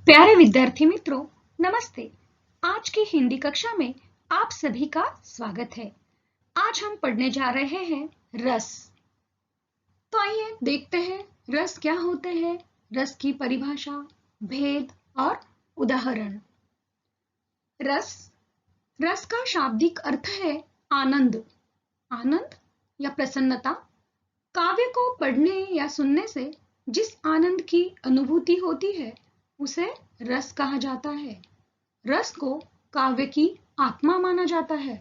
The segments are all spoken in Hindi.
प्यारे विद्यार्थी मित्रों, नमस्ते। आज की हिंदी कक्षा में आप सभी का स्वागत है। आज हम पढ़ने जा रहे हैं रस। तो आइए देखते हैं रस क्या होते हैं, रस की परिभाषा, भेद और उदाहरण। रस रस का शाब्दिक अर्थ है आनंद। आनंद या प्रसन्नता। काव्य को पढ़ने या सुनने से जिस आनंद की अनुभूति होती है उसे रस कहा जाता है। रस को काव्य की आत्मा माना जाता है।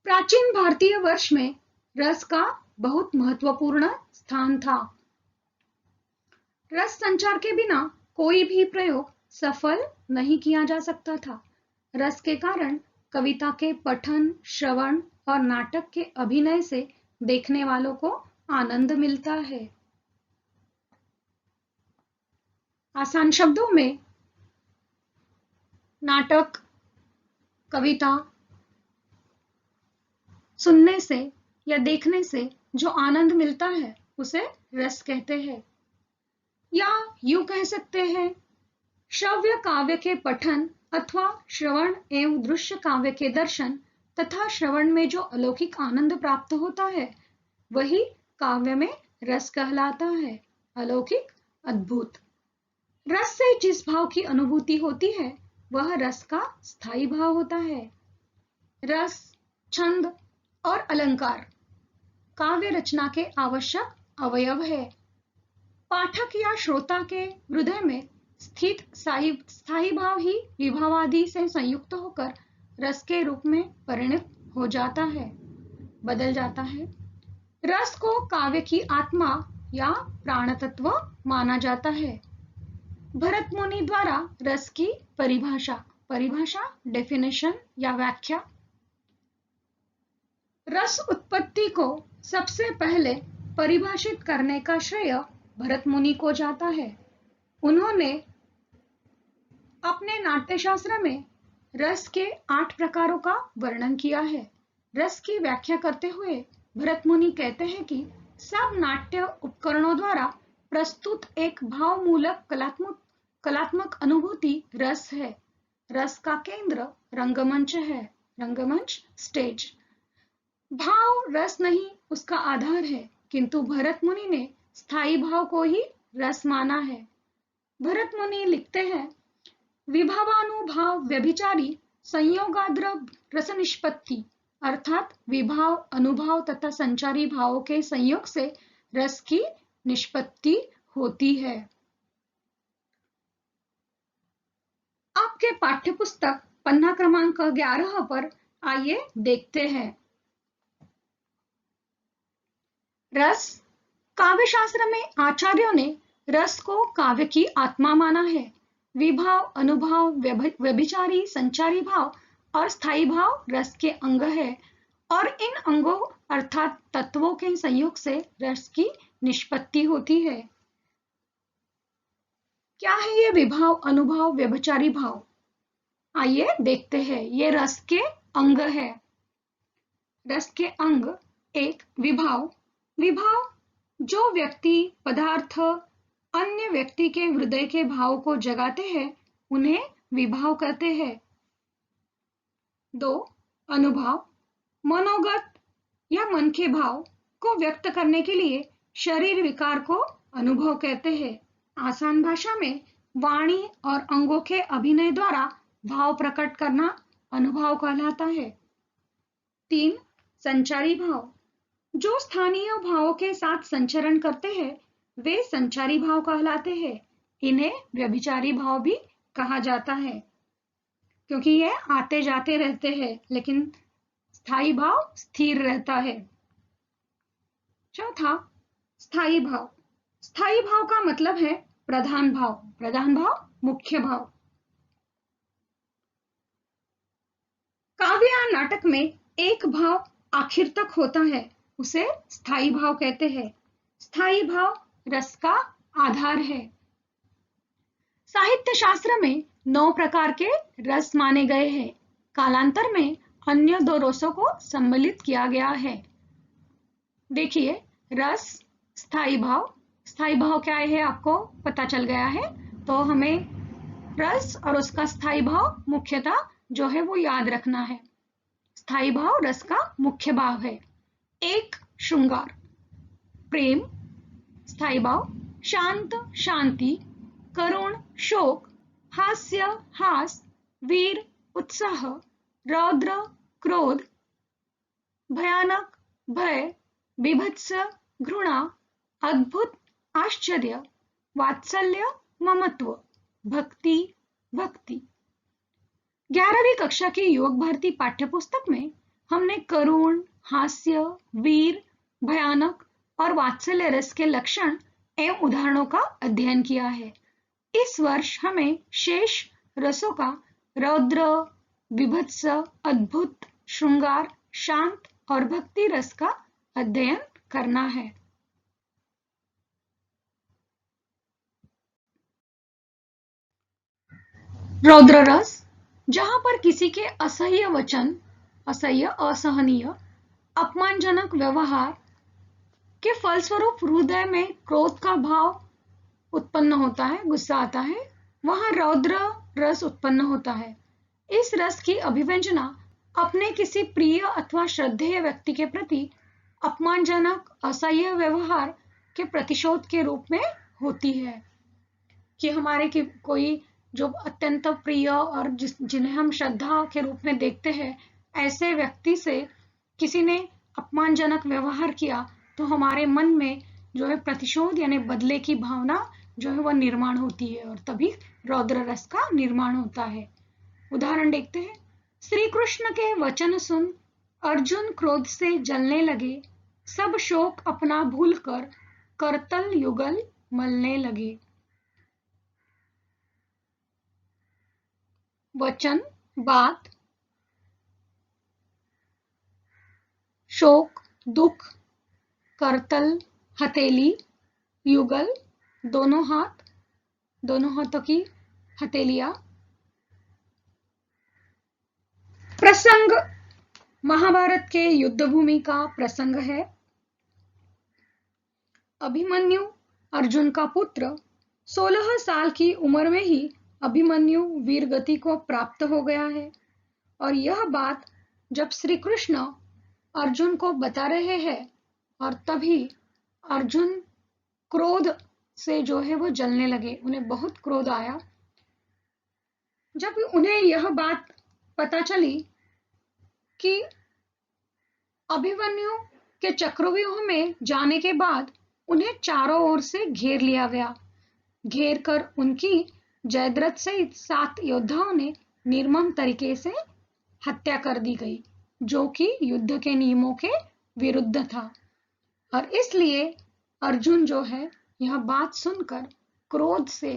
प्राचीन भारतीय वर्ष में रस का बहुत महत्वपूर्ण स्थान था। रस संचार के बिना कोई भी प्रयोग सफल नहीं किया जा सकता था। रस के कारण कविता के पठन, श्रवण और नाटक के अभिनय से देखने वालों को आनंद मिलता है। आसान शब्दों में नाटक, कविता सुनने से या देखने से जो आनंद मिलता है उसे रस कहते हैं। या यूं कह सकते हैं, श्रव्य काव्य के पठन अथवा श्रवण एवं दृश्य काव्य के दर्शन तथा श्रवण में जो अलौकिक आनंद प्राप्त होता है वही काव्य में रस कहलाता है। अलौकिक, अद्भुत। रस से जिस भाव की अनुभूति होती है वह रस का स्थायी भाव होता है। रस, छंद और अलंकार काव्य रचना के आवश्यक अवयव है। पाठक या श्रोता के हृदय में स्थित स्थायी भाव ही विभावादि से संयुक्त होकर रस के रूप में परिणत हो जाता है, बदल जाता है। रस को काव्य की आत्मा या प्राण तत्व माना जाता है। भरत मुनि द्वारा रस की परिभाषा डेफिनेशन या व्याख्या। रस उत्पत्ति को सबसे पहले परिभाषित करने का श्रेय भरत मुनि को जाता है। उन्होंने अपने नाट्यशास्त्र में रस के 8 प्रकारों का वर्णन किया है। रस की व्याख्या करते हुए भरत मुनि कहते हैं कि सब नाट्य उपकरणों द्वारा प्रस्तुत एक भावमूलक कलात्मक अनुभूति रस है। रस का केंद्र रंगमंच है, रंगमंच, स्टेज। भाव रस नहीं उसका आधार है, किंतु भरत मुनि ने स्थायी भाव को ही रस माना है। भरत मुनि लिखते हैं, विभावानुभाव व्यभिचारी संयोगाद्र रस निष्पत्ति, अर्थात विभाव, अनुभाव तथा संचारी भावों के संयोग से रस की निष्पत्ति होती है। आपके पाठ्यपुस्तक पन्ना क्रमांक 11 पर आइए देखते हैं। रस। काव्यशास्त्र में आचार्यों ने रस को काव्य की आत्मा माना है। विभाव, अनुभाव, व्यभिचारी, संचारी भाव और स्थायी भाव रस के अंग है और इन अंगों अर्थात तत्वों के संयोग से रस की निष्पत्ति होती है। क्या है ये विभाव, अनुभाव, व्यभिचारी भाव? आइए देखते हैं। ये रस के अंग है। रस के अंग। एक, विभाव। विभाव जो व्यक्ति, पदार्थ अन्य व्यक्ति के हृदय के भाव को जगाते हैं उन्हें विभाव कहते हैं। 2, अनुभाव। मनोगत या मन के भाव को व्यक्त करने के लिए शरीर विकार को अनुभव कहते हैं। आसान भाषा में वाणी और अंगों के अभिनय द्वारा भाव प्रकट करना अनुभव कहलाता है। 3, संचारी भाव। जो स्थानीय भावों के साथ संचरण करते हैं वे संचारी भाव कहलाते हैं। इन्हें व्यभिचारी भाव भी कहा जाता है क्योंकि ये आते जाते रहते हैं लेकिन स्थायी भाव स्थिर रहता है। चौथा, स्थायी भाव। स्थायी भाव का मतलब है प्रधान भाव। प्रधान भाव, मुख्य भाव। काव्य या नाटक में एक भाव आखिर तक होता है उसे स्थायी भाव कहते हैं। स्थायी भाव रस का आधार है। साहित्य शास्त्र में 9 प्रकार के रस माने गए हैं। कालांतर में अन्य 2 रसों को सम्मिलित किया गया है। देखिए, रस, स्थायी भाव स्थायी भाव क्या है आपको पता चल गया है, तो हमें रस और उसका स्थायी भाव मुख्यतः जो है वो याद रखना है। स्थायी भाव रस का मुख्य भाव है। एक श्रृंगार प्रेम, स्थायी भाव शांत शांति, करुण शोक, हास्य हास, वीर उत्साह, रौद्र क्रोध, भयानक भय, बीभत्स घृणा, अद्भुत आश्चर्य, वात्सल्य ममत्व, भक्ति भक्ति। 11वीं कक्षा की योग भारती पाठ्यपुस्तक में हमने करुण, हास्य, वीर, भयानक और वात्सल्य रस के लक्षण एवं उदाहरणों का अध्ययन किया है। इस वर्ष हमें शेष रसों का रौद्र, विभत्स, अद्भुत, श्रृंगार, शांत और भक्ति रस का अध्ययन करना है। रौद्र रस, जहां पर किसी के असह्य वचन, असह्य, असहनीय, अपमानजनक व्यवहार के फलस्वरूप हृदय में क्रोध का भाव उत्पन्न होता है, गुस्सा आता है, वहां रौद्र रस उत्पन्न होता है। इस रस की अभिव्यंजना अपने किसी प्रिय अथवा श्रद्धेय व्यक्ति के प्रति अपमानजनक असह्य व्यवहार के प्रतिशोध के रूप में होती है कि हमारे की कोई जो अत्यंत प्रिय और जिन्हें हम श्रद्धा के रूप में देखते हैं, ऐसे व्यक्ति से किसी ने अपमानजनक व्यवहार किया तो हमारे मन में जो है प्रतिशोध यानी बदले की भावना जो है वह निर्माण होती है और तभी रौद्र रस का निर्माण होता है। उदाहरण देखते हैं। श्री कृष्ण के वचन सुन अर्जुन क्रोध से जलने लगे, सब शोक अपना भूलकर करतल युगल मलने लगे। वचन, बात, शोक, दुख, करतल, हथेली, युगल, दोनों हाथ, दोनों हाथों की हथेलियां। प्रसंग महाभारत के युद्ध भूमि का प्रसंग है। अभिमन्यु अर्जुन का पुत्र 16 साल की उम्र में ही अभिमन्यु वीर गति को प्राप्त हो गया है और यह बात जब श्री कृष्ण अर्जुन को बता रहे हैं और तभी अर्जुन क्रोध से जो है वो जलने लगे, उन्हें बहुत क्रोध आया। जब उन्हें यह बात पता चली कि अभिमन्यु के चक्रव्यूह में जाने के बाद उन्हें चारों ओर से घेर लिया गया, घेर कर उनकी जयद्रथ सहित 7 योद्धाओं ने निर्मम तरीके से हत्या कर दी गई, जो कि युद्ध के नियमों के विरुद्ध था। और इसलिए अर्जुन जो है यह बात सुनकर क्रोध से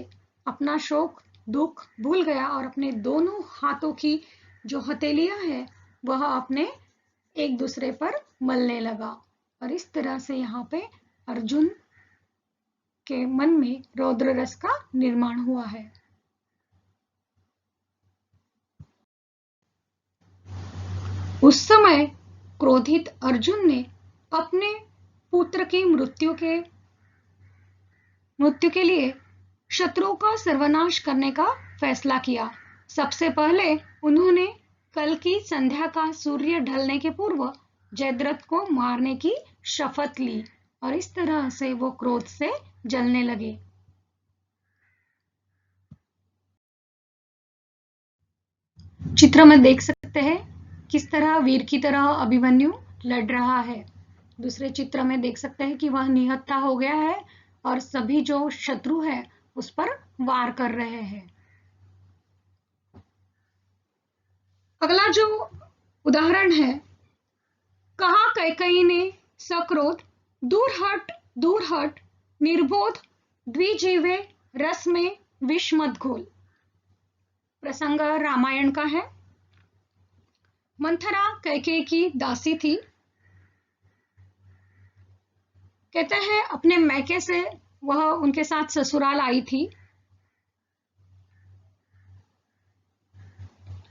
अपना शोक दुख भूल गया और अपने दोनों हाथों की जो हथेलियां है वह अपने एक दूसरे पर मलने लगा और इस तरह से यहाँ पे अर्जुन के मन में रौद्र रस का निर्माण हुआ है। उस समय क्रोधित अर्जुन ने अपने पुत्र की मृत्यु के लिए शत्रु का सर्वनाश करने का फैसला किया। सबसे पहले उन्होंने कल की संध्या का सूर्य ढलने के पूर्व जयद्रथ को मारने की शपथ ली और इस तरह से वो क्रोध से जलने लगे। चित्र में देख सकते हैं किस तरह वीर की तरह अभिमन्यु लड़ रहा है। दूसरे चित्र में देख सकते हैं कि वह निहत्था हो गया है और सभी जो शत्रु है उस पर वार कर रहे हैं। अगला जो उदाहरण है, कहा कैकेयी ने सक्रोध, दूर हट निर्बोध द्विजीवे रस में विष मत घोल। प्रसंग रामायण का है। मंथरा कैकेयी की दासी थी। कहते हैं अपने मैके से वह उनके साथ ससुराल आई थी।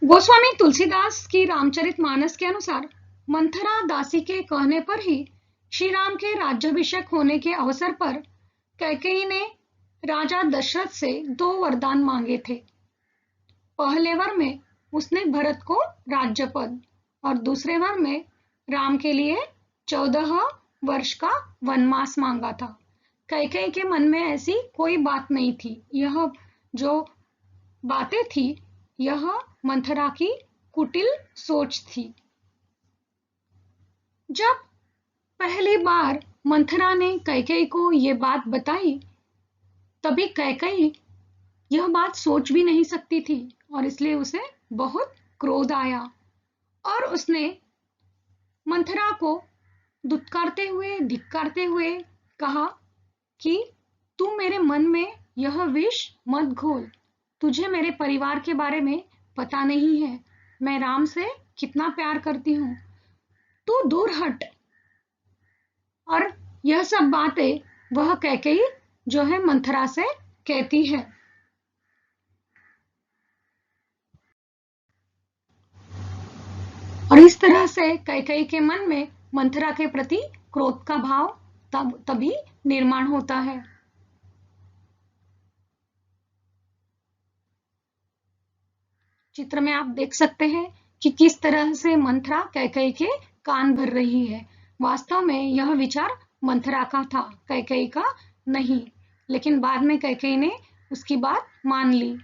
गोस्वामी तुलसीदास की रामचरितमानस के अनुसार मंथरा दासी के कहने पर ही श्री राम के राज्याभिषेक होने के अवसर पर कैकेयी ने राजा दशरथ से 2 वरदान मांगे थे। पहले वर में उसने भरत को राज्य पद और दूसरे वर में राम के लिए 14 वर्ष का वनवास मांगा था। कैकेयी के मन में ऐसी कोई बात नहीं थी। यह जो बातें थी यह मंथरा की कुटिल सोच थी। जब पहली बार मंथरा ने कैकेयी को ये बात बताई तभी कैकेयी यह बात सोच भी नहीं सकती थी और इसलिए उसे बहुत क्रोध आया और उसने मंथरा को धिक्कारते हुए कहा कि तू मेरे मन में यह विष मत घोल। तुझे मेरे परिवार के बारे में पता नहीं है। मैं राम से कितना प्यार करती हूँ। तू दूर हट। और यह सब बातें वह कैकेयी जो है मंथरा से कहती है। और इस तरह से कैकेयी के मन में मंथरा के प्रति क्रोध का भाव तभी निर्माण होता है। चित्र में आप देख सकते हैं कि किस तरह से मंथरा कैकेयी के कान भर रही है। वास्तव में यह विचार मंथरा का था, कैकेयी का नहीं, लेकिन बाद में कैकेयी ने उसकी बात मान ली।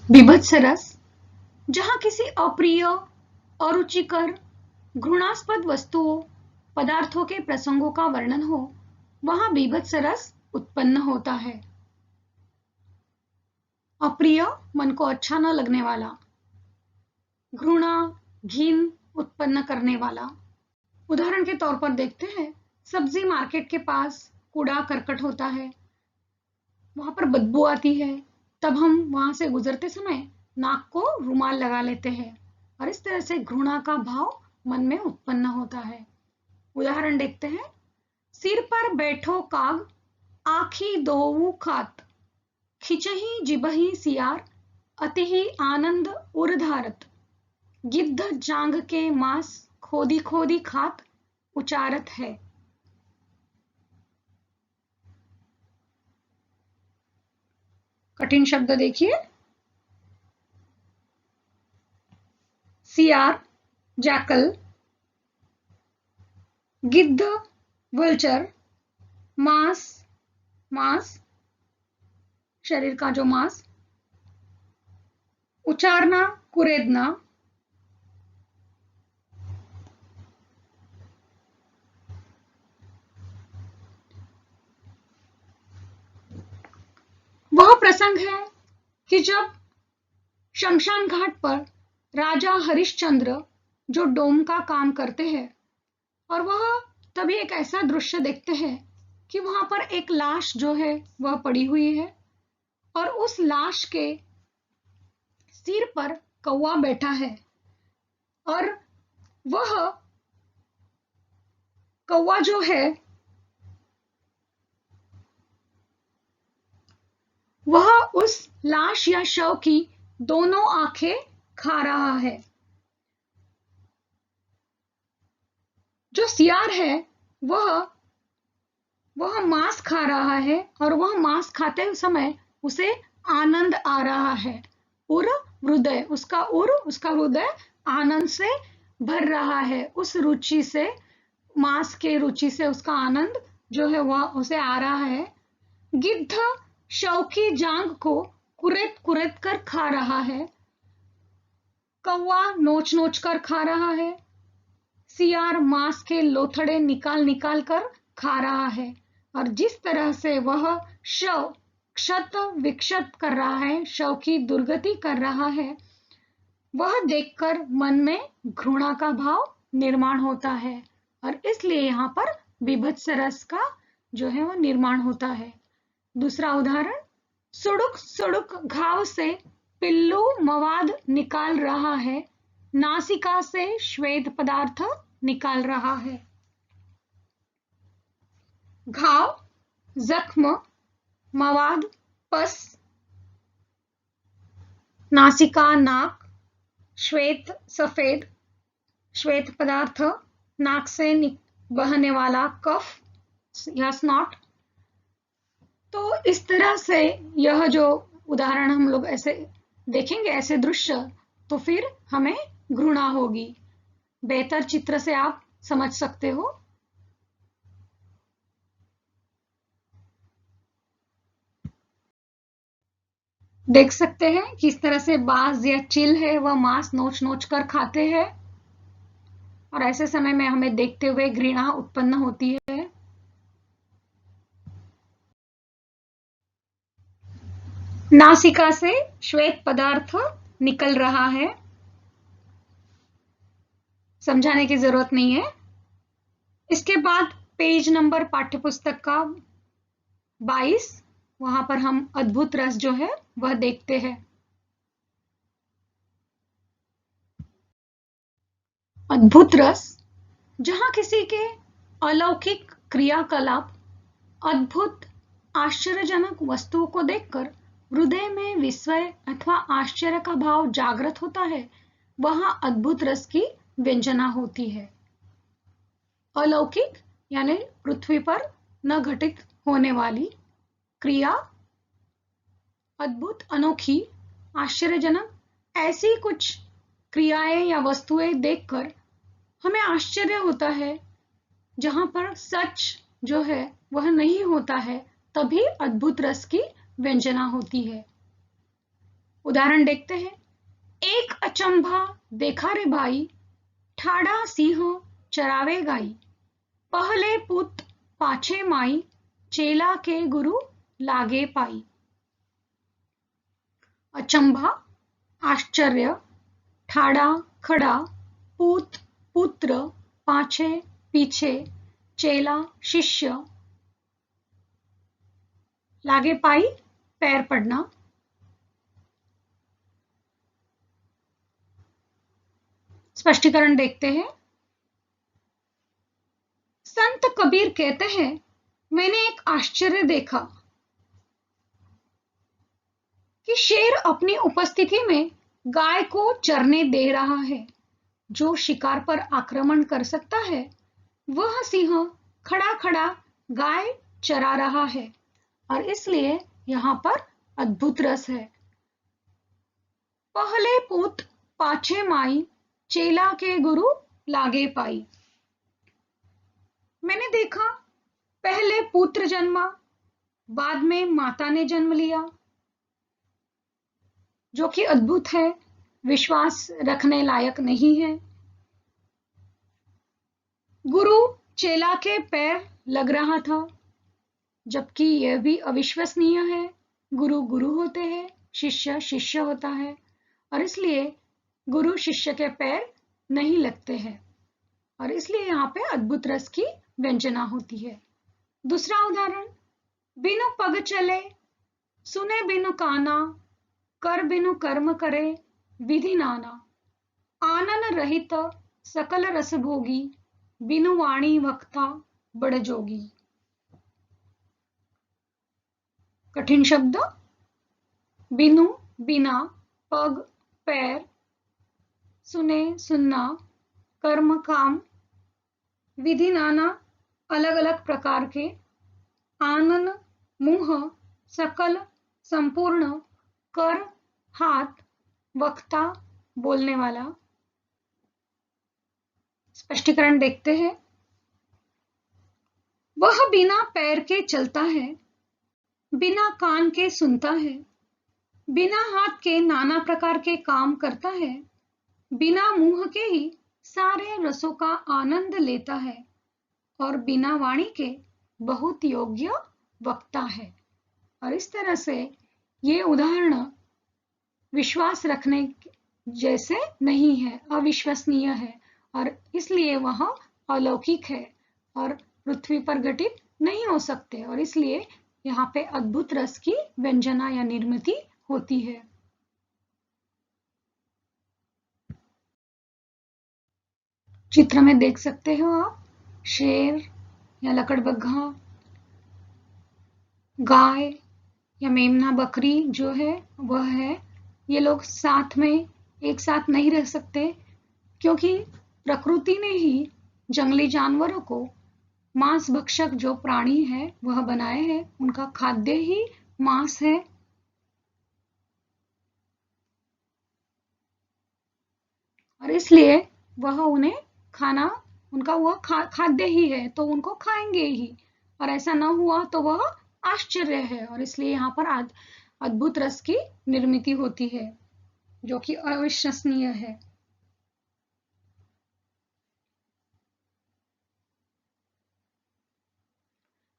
बीभत्स रस, जहां किसी अप्रिय, अरुचिकर, घृणास्पद वस्तुओं, पदार्थों के प्रसंगों का वर्णन हो, वहां बीभत्स रस उत्पन्न होता है। अप्रिय, मन को अच्छा न लगने वाला, घृणा, घिन उत्पन्न करने वाला। उदाहरण के तौर पर देखते हैं, सब्जी मार्केट के पास कूड़ा करकट होता है, वहां पर बदबू आती है, तब हम वहां से गुजरते समय नाक को रुमाल लगा लेते हैं और इस तरह से घृणा का भाव मन में उत्पन्न होता है। उदाहरण देखते हैं, सिर पर बैठो काग, आखी दोऊ खात, खिचही जिबही सियार, अति ही आनंद उर्धारत, गिद्ध जांग के मांस खोदी खोदी खात, उचारत है। कठिन शब्द देखिए, सियार जैकल, गिद्ध वल्चर, मांस मांस शरीर का जो मांस, उचारना कुरेदना, वह प्रसंग है कि जब शमशान घाट पर राजा हरिश्चंद्र जो डोम का काम करते हैं और वह तभी एक ऐसा दृश्य देखते हैं कि वहां पर एक लाश जो है वह पड़ी हुई है और उस लाश के सिर पर कौवा बैठा है और वह कौवा जो है वह उस लाश या शव की दोनों आंखें खा रहा है। जो सियार है वह मांस खा रहा है और वह मांस खाते समय उसे आनंद आ रहा है। उसका हृदय आनंद से भर रहा है। उस रुचि से, मांस के रुचि से उसका आनंद जो है वह उसे आ रहा है। गिद्ध शव की जांग को कुरेद कुरेद कर खा रहा है। कौवा नोच नोच कर खा रहा है। सियार मांस के लोथड़े निकाल निकाल कर खा रहा है और जिस तरह से वह शव क्षत विक्षत कर रहा है, शव की दुर्गति कर रहा है, वह देखकर मन में घृणा का भाव निर्माण होता है और इसलिए यहाँ पर बीभत्स रस का जो है वह निर्माण होता है। दूसरा उदाहरण, सुड़ुक सुड़ुक घाव से पिल्लू मवाद निकाल रहा है, नासिका से श्वेत पदार्थ निकाल रहा है। घाव, जख्म, मवाद, पस, नासिका नाक, श्वेत सफेद, श्वेत पदार्थ, नाक से बहने वाला कफ या स्नॉट। तो इस तरह से यह जो उदाहरण हम लोग ऐसे देखेंगे, ऐसे दृश्य, तो फिर हमें घृणा होगी। बेहतर चित्र से आप समझ सकते हो। देख सकते हैं किस तरह से बाज या चिल है वह मांस नोच नोच कर खाते हैं, और ऐसे समय में हमें देखते हुए घृणा उत्पन्न होती है। नासिका से श्वेत पदार्थ निकल रहा है, समझाने की जरूरत नहीं है। इसके बाद पेज नंबर पाठ्यपुस्तक का 22, वहां पर हम अद्भुत रस जो है वह देखते हैं। अद्भुत रस, जहां किसी के अलौकिक क्रियाकलाप, अद्भुत आश्चर्यजनक वस्तुओं को देखकर हृदय में विस्मय अथवा आश्चर्य का भाव जागृत होता है, वहां अद्भुत रस की व्यंजना होती है। अलौकिक यानी पृथ्वी पर न घटित होने वाली क्रिया, अद्भुत, अनोखी, आश्चर्यजनक, ऐसी कुछ क्रियाएं या वस्तुएं देखकर हमें आश्चर्य होता है, जहां पर सच जो है वह नहीं होता है, तभी अद्भुत रस की व्यंजना होती है। उदाहरण देखते हैं। एक अचंभा देखा रे भाई, ठाड़ा सिंह चरावे गाई, पहले पुत पाछे माई, चेला के गुरु लागे पाई। अचंभा, आश्चर्य, ठाड़ा, खड़ा, पुत, पुत्र, पाछे, पीछे, चेला, शिष्य, लागे पाई, पैर पड़ना। स्पष्टीकरण देखते हैं। संत कबीर कहते हैं, मैंने एक आश्चर्य देखा कि शेर अपनी उपस्थिति में गाय को चरने दे रहा है। जो शिकार पर आक्रमण कर सकता है, वह सिंह खड़ा खड़ा गाय चरा रहा है, और इसलिए यहां पर अद्भुत रस है। पहले पुत पाछे माई, चेला के गुरु लागे पाई। मैंने देखा पहले पुत्र जन्मा, बाद में माता ने जन्म लिया, जो कि अद्भुत है, विश्वास रखने लायक नहीं है। गुरु चेला के पैर लग रहा था, जबकि यह भी अविश्वसनीय है। गुरु गुरु होते हैं, शिष्य शिष्य होता है, और इसलिए गुरु शिष्य के पैर नहीं लगते हैं, और इसलिए यहाँ पे अद्भुत रस की व्यंजना होती है। दूसरा उदाहरण। बिनु पग चले, सुने बिनु काना, कर बिनु कर्म करे, विधि नाना, आनन रहित सकल रस भोगी, बिनु वाणी वक्ता बड़ जोगी। कठिन शब्द। बिनु, बिना, पग, पैर, सुने, सुनना, कर्म, काम, विधि, नाना, अलग अलग प्रकार के, आनन, मुंह, सकल, संपूर्ण, कर, हाथ, वक्ता, बोलने वाला। स्पष्टीकरण देखते हैं। वह बिना पैर के चलता है, बिना कान के सुनता है, बिना हाथ के नाना प्रकार के काम करता है, बिना मुंह के ही सारे रसों का आनंद लेता है, और बिना वाणी के बहुत योग्य वक्ता है। और इस तरह से ये उदाहरण विश्वास रखने जैसे नहीं है, अविश्वसनीय है, और इसलिए वह अलौकिक है और पृथ्वी पर घटित नहीं हो सकते, और इसलिए यहाँ पे अद्भुत रस की व्यंजना या निर्मिति होती है। चित्र में देख सकते हो आप, शेर या लकड़बग्घा, गाय या मेमना बकरी जो है वह है। ये लोग साथ में एक साथ नहीं रह सकते, क्योंकि प्रकृति ने ही जंगली जानवरों को मांस भक्षक जो प्राणी है वह बनाए हैं, उनका खाद्य ही मांस है। और इसलिए वह उन्हें खाना, उनका वह खाद्य ही है तो उनको खाएंगे ही। और ऐसा न हुआ तो वह आश्चर्य है, और इसलिए यहाँ पर अद्भुत रस की निर्मित होती है जो कि अविश्वसनीय है।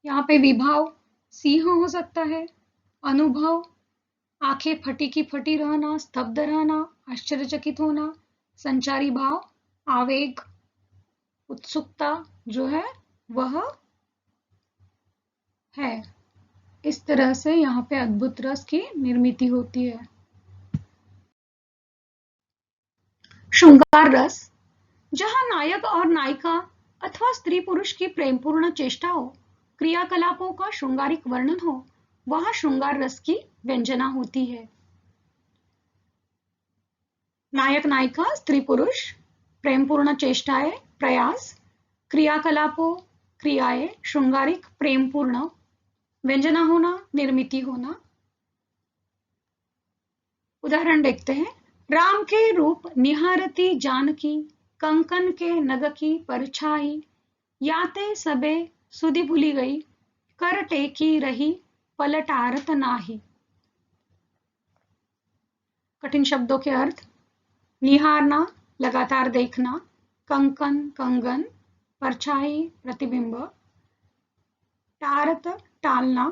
यहाँ पे विभाव सिंह हो सकता है, अनुभव आंखें फटी की फटी रहना, स्तब्ध रहना, आश्चर्यचकित होना, संचारी भाव आवेग उत्सुकता जो है वह है। इस तरह से यहाँ पे अद्भुत रस की निर्मित होती है। श्रृंगार रस, जहां नायक और नायिका अथवा स्त्री पुरुष की प्रेमपूर्ण चेष्टाओं क्रियाकलापों का श्रृंगारिक वर्णन हो, वहां श्रृंगार रस की व्यंजना होती है। नायक नायिका स्त्री पुरुष प्रेमपूर्ण चेष्टाएं प्रयास क्रियाकलापों क्रियाएं श्रृंगारिक प्रेमपूर्ण व्यंजना होना निर्मित होना। उदाहरण देखते हैं। राम के रूप निहारती जानकी, कंकन के नग की परछाई, याते सबे सुधि भूली गई, कर टेकी रही पलटारत नाही। कठिन शब्दों के अर्थ। निहारना लगातार देखना, कंकन कंगन, परछाई प्रतिबिंब, टारत टालना।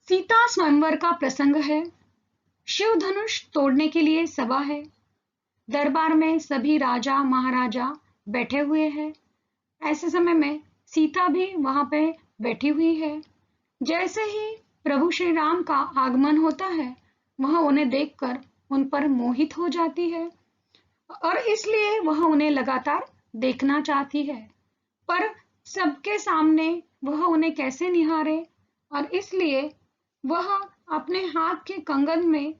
सीता स्वयंवर का प्रसंग है, शिव धनुष तोड़ने के लिए सभा है, दरबार में सभी राजा महाराजा बैठे हुए हैं। ऐसे समय में सीता भी वहां पे बैठी हुई है। जैसे ही प्रभु श्री राम का आगमन होता है वह उन्हें देखकर उन पर मोहित हो जाती है और इसलिए वह उन्हें लगातार देखना चाहती है, पर सबके सामने वह उन्हें कैसे निहारे, और इसलिए वह अपने हाथ के कंगन में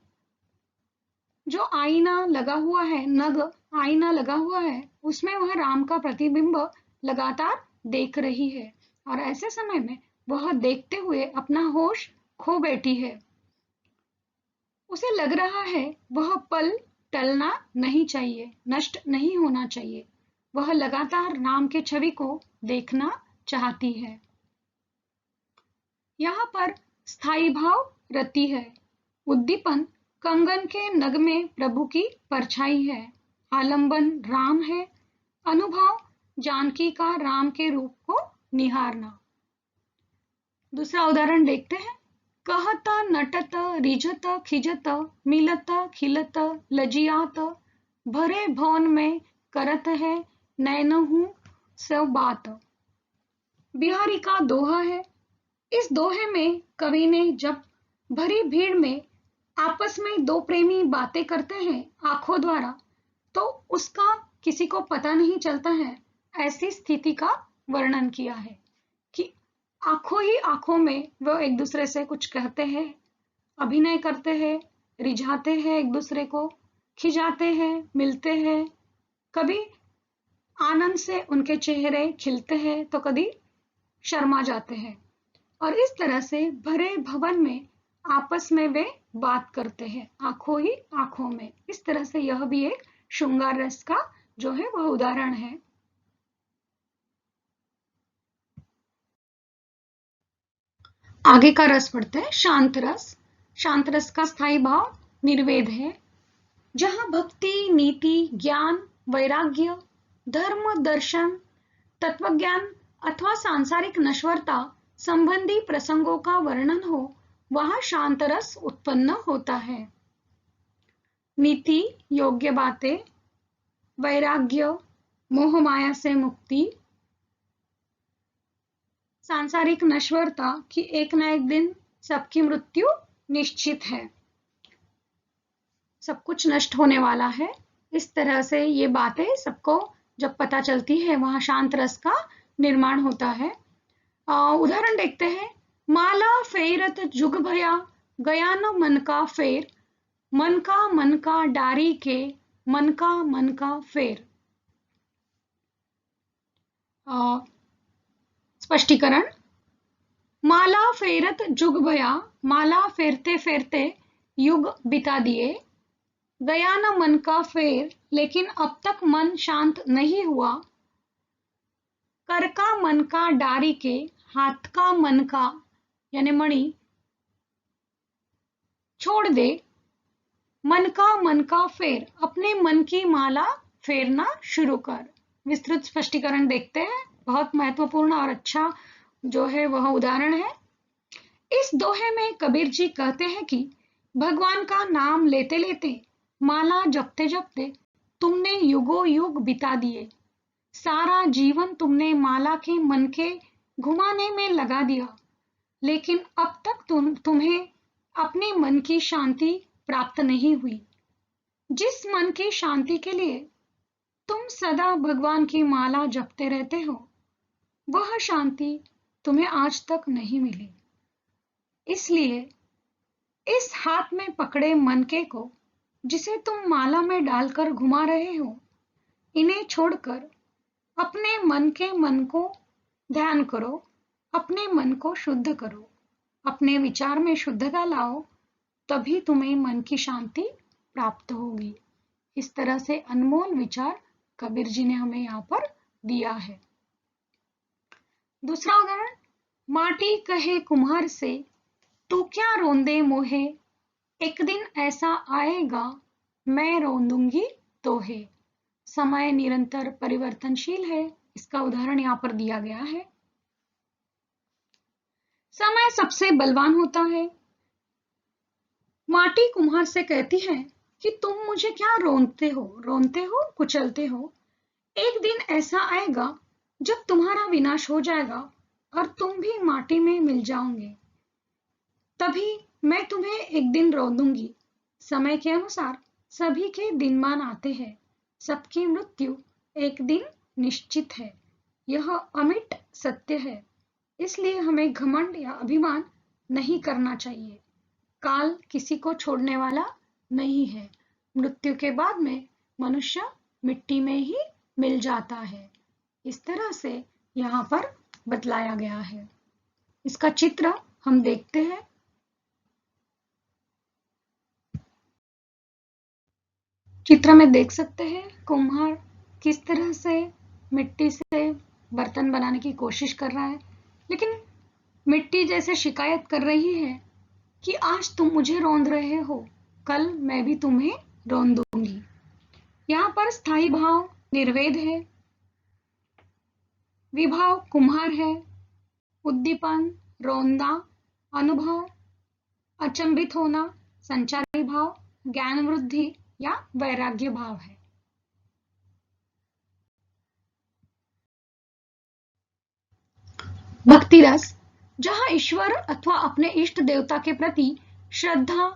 जो आईना लगा हुआ है, नग आईना लगा हुआ है, उसमें वह राम का प्रतिबिंब लगातार देख रही है और ऐसे समय में वह देखते हुए अपना होश खो बैठी है। उसे लग रहा है वह पल टलना नहीं चाहिए, नष्ट नहीं होना चाहिए। वह लगातार राम के छवि को देखना चाहती है। यहाँ पर स्थायी भाव रति है, उद्दीपन कंगन के नग में प्रभु की परछाई है, आलंबन राम है, अनुभव जानकी का राम के रूप को निहारना। दूसरा उदाहरण देखते हैं। कहत नटत रिझत खिजत मिलत खिलत लजियात, भरे भवन में करत है नैनहु सब बात। बिहारी का दोहा है। इस दोहे में कवि ने जब भरी भीड़ में आपस में दो प्रेमी बातें करते हैं आंखों द्वारा, तो उसका किसी को पता नहीं चलता है, ऐसी स्थिति का वर्णन किया है कि आंखों ही आंखों में वो एक दूसरे से कुछ कहते हैं, अभिनय करते हैं, रिझाते हैं, एक दूसरे को खिजाते हैं, मिलते हैं, कभी आनंद से उनके चेहरे खिलते हैं तो कभी शर्मा जाते हैं, और इस तरह से भरे भवन में आपस में वे बात करते हैं, आंखों ही आंखों में। इस तरह से यह भी एक श्रृंगार रस का जो है वह उदाहरण है। आगे का रस पढ़ते हैं। शांत रस। शांत रस का स्थायी भाव निर्वेद है, जहां भक्ति नीति ज्ञान वैराग्य धर्म दर्शन तत्वज्ञान अथवा सांसारिक नश्वरता संबंधी प्रसंगों का वर्णन हो, वहां शांत रस उत्पन्न होता है। नीति योग्य बातें, वैराग्य मोह माया से मुक्ति, सांसारिक नश्वरता की एक न एक दिन सबकी मृत्यु निश्चित है, सब कुछ नष्ट होने वाला है। इस तरह से ये बातें सबको जब पता चलती है वहां शांत रस का निर्माण होता है। उदाहरण देखते हैं। माला फेरत जुग भया, गया न मन का फेर, मन का डारी के मन का फेर। स्पष्टीकरण। माला फेरत जुग भया, माला फेरते फेरते युग बिता दिए। गया न मन का फेर, लेकिन अब तक मन शांत नहीं हुआ। कर का मन का डारी के, हाथ का मन का यानी मणि छोड़ दे। मन का फेर, अपने मन की माला फेरना शुरू कर। विस्तृत स्पष्टीकरण देखते हैं। बहुत महत्वपूर्ण और अच्छा जो है वह उदाहरण है। इस दोहे में कबीर जी कहते हैं कि भगवान का नाम लेते लेते, माला जपते जपते तुमने युगों युग बिता दिए। सारा जीवन तुमने माला के मन के घुमाने में लगा दिया, लेकिन अब तक तुम्हें अपने मन की शांति प्राप्त नहीं हुई। जिस मन की शांति के लिए तुम सदा भगवान की माला जपते रहते हो, वह शांति तुम्हें आज तक नहीं मिली। इसलिए इस हाथ में पकड़े मनके को, जिसे तुम माला में डालकर घुमा रहे हो, इन्हें छोड़कर अपने मन के मन को ध्यान करो, अपने मन को शुद्ध करो, अपने विचार में शुद्धता लाओ, तभी तुम्हें मन की शांति प्राप्त होगी। इस तरह से अनमोल विचार कबीर जी ने हमें यहाँ पर दिया है। दूसरा उदाहरण। माटी कहे कुम्हार से, तू क्या रोंदे मोहे, एक दिन ऐसा आएगा मैं रोंदूंगी तोहे। समय निरंतर परिवर्तनशील है, इसका उदाहरण यहाँ पर दिया गया है। समय सबसे बलवान होता है। माटी कुम्हार से कहती है कि तुम मुझे क्या रोते हो, कुचलते हो। एक दिन ऐसा आएगा जब तुम्हारा विनाश हो जाएगा और तुम भी माटी में मिल जाओगे, तभी मैं तुम्हें एक दिन रोंदूंगी। समय के अनुसार सभी के दिनमान आते हैं, सबकी मृत्यु एक दिन निश्चित है, यह अमिट सत्य है। इसलिए हमें घमंड या अभिमान नहीं करना चाहिए। काल किसी को छोड़ने वाला नहीं है। मृत्यु के बाद में मनुष्य मिट्टी में ही मिल जाता है। इस तरह से यहाँ पर बतलाया गया है। इसका चित्र हम देखते हैं। चित्र में देख सकते हैं कुम्हार किस तरह से मिट्टी से बर्तन बनाने की कोशिश कर रहा है, लेकिन मिट्टी जैसे शिकायत कर रही है कि आज तुम मुझे रौंद रहे हो, कल मैं भी तुम्हें रौंद दूंगी। यहाँ पर स्थायी भाव निर्वेद है, विभाव कुम्हार है, उद्दीपन रौंदा, अनुभव अचंभित होना, संचारी भाव ज्ञान वृद्धि या वैराग्य भाव है। भक्ति रस, जहां ईश्वर अथवा अपने इष्ट देवता के प्रति श्रद्धा,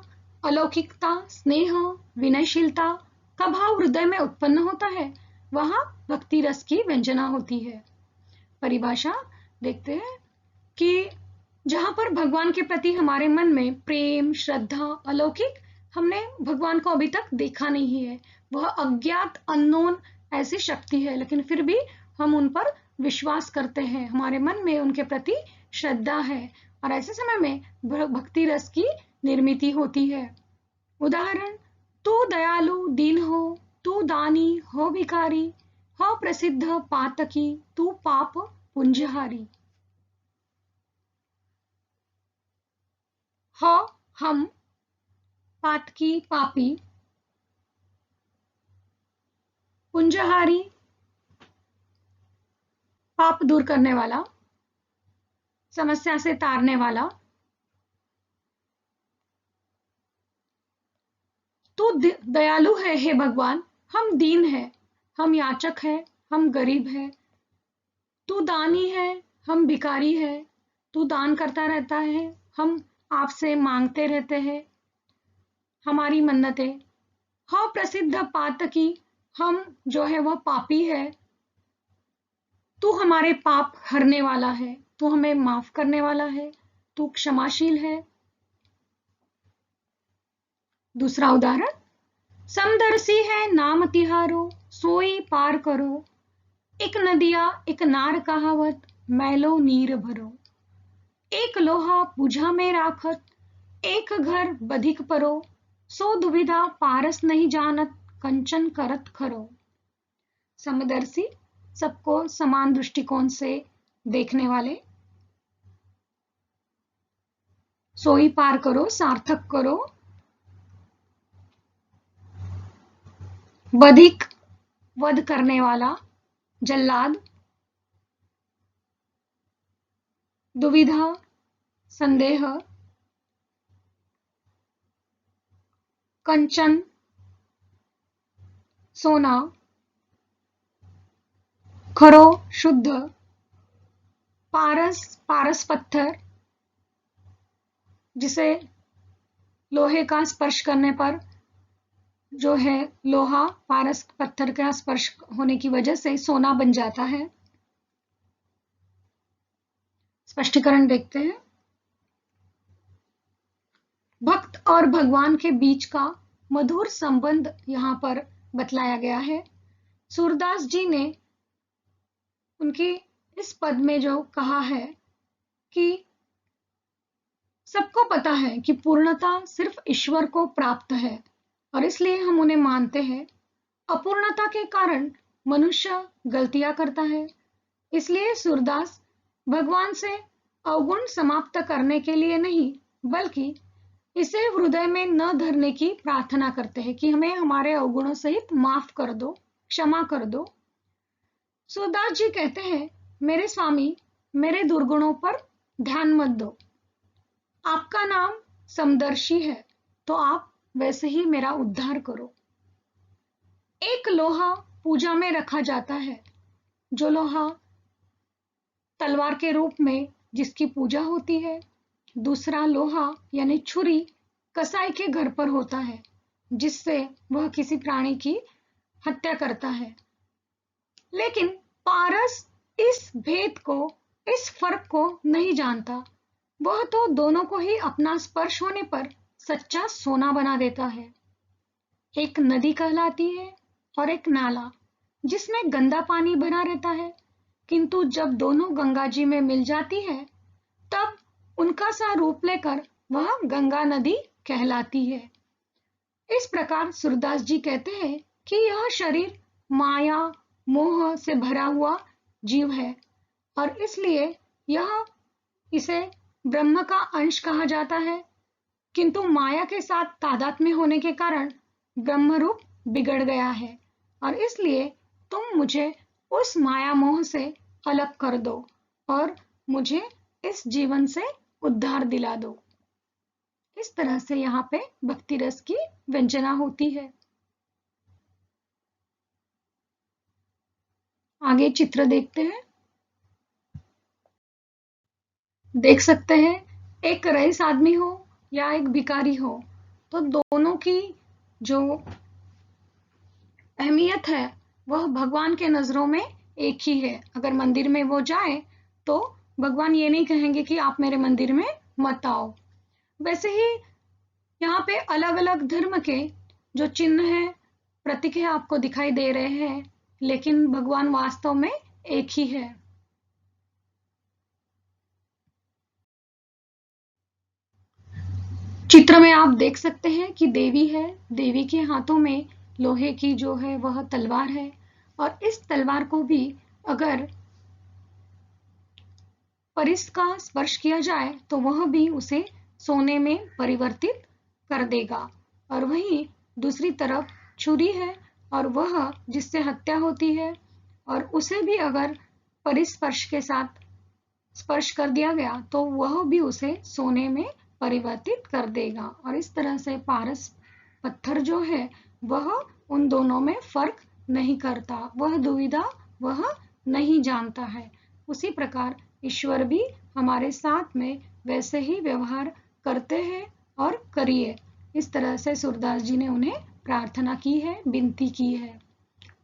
अलौकिकता, स्नेह, विनयशीलता का भाव हृदय में उत्पन्न होता है, वहां भक्ति रस की व्यंजना होती है। परिभाषा देखते हैं कि जहां पर भगवान के प्रति हमारे मन में प्रेम, श्रद्धा, अलौकिक, हमने भगवान को अभी तक देखा नहीं है, वह अज्ञात अननोन ऐसी शक्ति है, लेकिन फिर भी हम उन पर विश्वास करते हैं, हमारे मन में उनके प्रति श्रद्धा है, और ऐसे समय में भक्ति रस की निर्मिति होती है। उदाहरण, तू दयालु दीन हो, तू दानी हो भिखारी, हो प्रसिद्ध पातकी, तू पाप पुंजहारी। हो हम, पातकी पापी, पुंजहारी पाप दूर करने वाला, समस्या से तारने वाला। तू दयालु है हे भगवान, हम दीन है, हम याचक है, हम गरीब है। तू दानी है, हम भिखारी है, तू दान करता रहता है, हम आपसे मांगते रहते हैं हमारी मन्नतें। हो प्रसिद्ध पातकी, हम जो है वह पापी है, तू हमारे पाप हरने वाला है, तू हमें माफ करने वाला है, तू क्षमाशील है। दूसरा उदाहरण, समदर्शी है नाम तिहारो, सोई पार करो। एक नदिया एक नार कहावत, मैलो नीर भरो। एक लोहा पूजा में राखत, एक घर बधिक परो। सो दुविधा पारस नहीं जानत, कंचन करत खरो। समदर्शी, सबको समान दृष्टिकोण से देखने वाले। सोई पार करो, सार्थक करो। बधिक, वध करने वाला, जल्लाद। दुविधा, संदेह। कंचन, सोना। खरो, शुद्ध। पारस, पारस पत्थर, जिसे लोहे का स्पर्श करने पर जो है लोहा पारस पत्थर का स्पर्श होने की वजह से सोना बन जाता है। स्पष्टीकरण देखते हैं। भक्त और भगवान के बीच का मधुर संबंध यहाँ पर बतलाया गया है। सूरदास जी ने उनकी इस पद में जो कहा है कि सबको पता है कि पूर्णता सिर्फ ईश्वर को प्राप्त है और इसलिए हम उन्हें मानते हैं। अपूर्णता के कारण मनुष्य गलतियां करता है, इसलिए सूरदास भगवान से अवगुण समाप्त करने के लिए नहीं बल्कि इसे हृदय में न धरने की प्रार्थना करते हैं कि हमें हमारे अवगुणों सहित माफ कर दो, क्षमा कर दो। सूरदास जी कहते हैं, मेरे स्वामी, मेरे दुर्गुणों पर ध्यान मत दो। आपका नाम समदर्शी है, तो आप वैसे ही मेरा उद्धार करो। एक लोहा पूजा में रखा जाता है, जो लोहा तलवार के रूप में जिसकी पूजा होती है। दूसरा लोहा यानी छुरी कसाई के घर पर होता है, जिससे वह किसी प्राणी की हत्या करता है। लेकिन पारस इस भेद को, इस फर्क को नहीं जानता। वह तो दोनों को ही अपना स्पर्श होने पर सच्चा सोना बना देता है। एक नदी कहलाती है और एक नाला, जिसमें गंदा पानी भरा रहता है, किंतु जब दोनों गंगा जी में मिल जाती है तब उनका सा रूप लेकर वह गंगा नदी कहलाती है। इस प्रकार सूरदास जी कहते हैं कि यह शरीर माया मोह से भरा हुआ जीव है और इसलिए यह इसे ब्रह्म का अंश कहा जाता है, किंतु माया के साथ तादात्म्य होने के कारण ब्रह्म रूप बिगड़ गया है और इसलिए तुम मुझे उस माया मोह से अलग कर दो और मुझे इस जीवन से उद्धार दिला दो। इस तरह से यहाँ पे भक्ति रस की व्यंजना होती है। आगे चित्र देखते हैं। देख सकते हैं, एक रईस आदमी हो या एक भिखारी हो, तो दोनों की जो अहमियत है वह भगवान के नजरों में एक ही है। अगर मंदिर में वो जाए तो भगवान ये नहीं कहेंगे कि आप मेरे मंदिर में मत आओ। वैसे ही यहाँ पे अलग अलग धर्म के जो चिन्ह है, प्रतीक है, आपको दिखाई दे रहे हैं, लेकिन भगवान वास्तव में एक ही है। चित्र में आप देख सकते हैं कि देवी है। देवी के हाथों में लोहे की जो है वह तलवार है और इस तलवार को भी अगर परिस का स्पर्श किया जाए तो वह भी उसे सोने में परिवर्तित कर देगा। और वहीं दूसरी तरफ छुरी है और वह जिससे हत्या होती है और उसे भी अगर परिस्पर्श के साथ स्पर्श कर दिया गया तो वह भी उसे सोने में परिवर्तित कर देगा। और इस तरह से पारस पत्थर जो है वह उन दोनों में फर्क नहीं करता, वह दुविधा वह नहीं जानता है। उसी प्रकार ईश्वर भी हमारे साथ में वैसे ही व्यवहार करते हैं और करिए। इस तरह से सूरदास जी ने उन्हें प्रार्थना की है, विनती की है।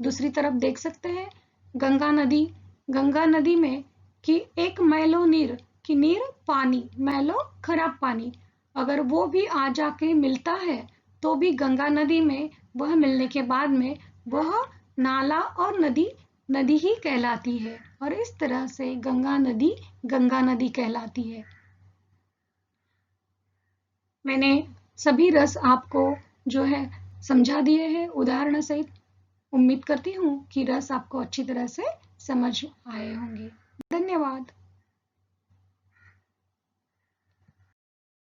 दूसरी तरफ देख सकते हैं गंगा नदी। गंगा नदी में कि एक मैलो नीर, कि नीर पानी, मैलो खराब पानी, अगर वो भी आ जाके मिलता है तो भी गंगा नदी में वह मिलने के बाद में वह नाला और नदी ही कहलाती है, और इस तरह से गंगा नदी कहलाती है। मैंने सभी रस आपको जो है समझा दिए हैं उदाहरण सहित। उम्मीद करती हूँ कि रस आपको अच्छी तरह से समझ आए होंगे। धन्यवाद।